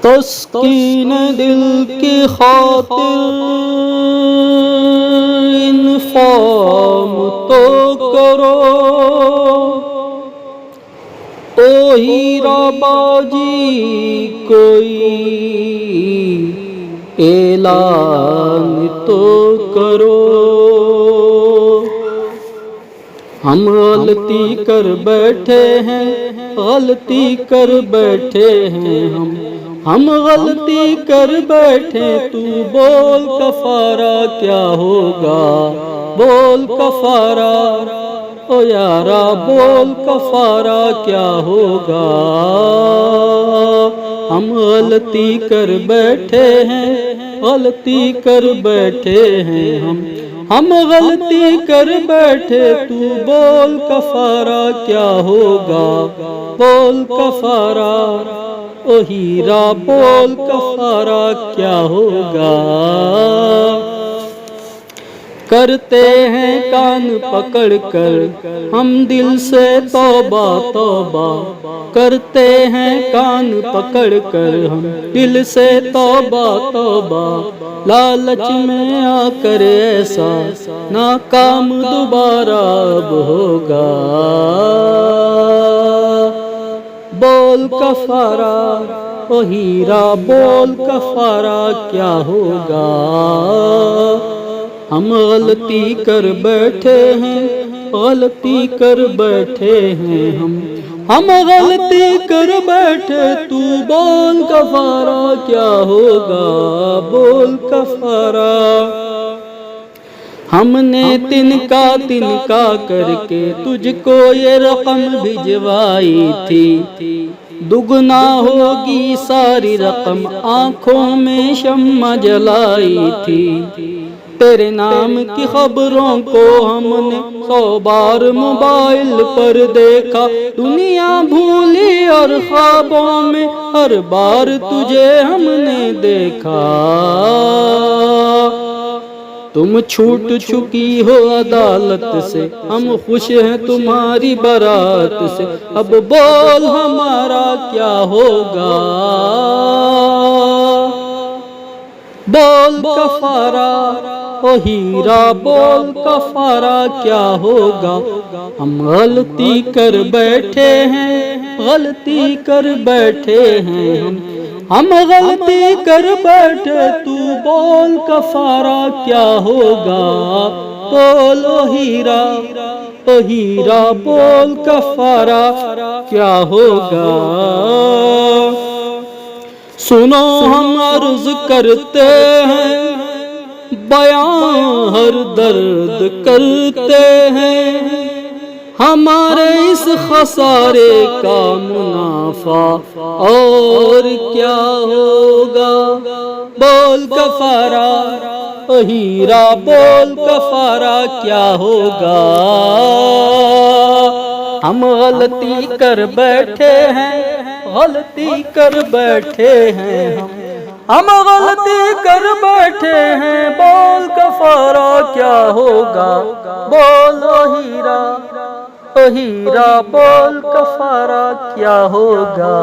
تسکین دل کی خاطر انفام تو کرو، او ہیرا باجی کوئی اعلان تو کرو۔ ہم غلطی کر بیٹھے ہیں، غلطی کر بیٹھے ہیں ہم غلطی کر بیٹھے، تو بول کفارہ کیا ہوگا، بول کفارہ، او یارا بول کفارہ کیا ہوگا۔ ہم غلطی کر بیٹھے ہیں، غلطی کر بیٹھے ہیں ہم غلطی کر بیٹھے، تو بول کفارہ کیا ہوگا، بول کفارہ، او ہیرا بول کفارہ کیا ہوگا۔ کرتے ہیں کان پکڑ کر ہم دل سے توبہ توبہ، کرتے ہیں کان پکڑ کر ہم دل سے توبہ توبہ، لالچ میں آ کر ایسا ناکام دوبارہ اب ہوگا۔ بول کفارہ، او ہیرا بول کفارہ کیا ہوگا۔ ہم غلطی کر بیٹھے ہیں، غلطی کر بیٹھے ہیں ہم غلطی کر بیٹھے، تو بول کفارہ کیا ہوگا، بول کفارہ۔ ہم نے تنکا تنکا کر کے تجھ کو یہ رقم بھجوائی تھی، دگنا ہوگی ساری رقم آنکھوں میں شمع جلائی تھی۔ تیرے نام کی خبروں کو ہم نے 100 بار موبائل پر دیکھا، دنیا بھولی اور خوابوں میں ہر بار تجھے ہم نے دیکھا۔ تم چھوٹ چکی ہو عدالت سے، ہم خوش ہیں تمہاری برات سے، اب بول ہمارا کیا ہوگا، بول کفارہ، او ہیرا بول کفارہ کیا ہوگا۔ ہم غلطی کر بیٹھے ہیں، غلطی کر بیٹھے ہیں ہم غلطی کر بیٹھے، تو بول کفارہ کیا ہوگا، بول او ہیرا بول کفارہ کیا ہوگا۔ سنو ہم عرض کرتے ہیں، بیان ہر درد کرتے ہیں، ہمارے اس خسارے کا منافع اور کیا ہوگا۔ بول کفارہ، او ہیرا بول کفارہ کیا ہوگا۔ ہم غلطی کر بیٹھے ہیں، غلطی کر بیٹھے ہیں ہم غلطی کر بیٹھے ہیں، بول کفارہ کیا ہوگا، بول او ہیرا بول کفارہ کیا ہوگا۔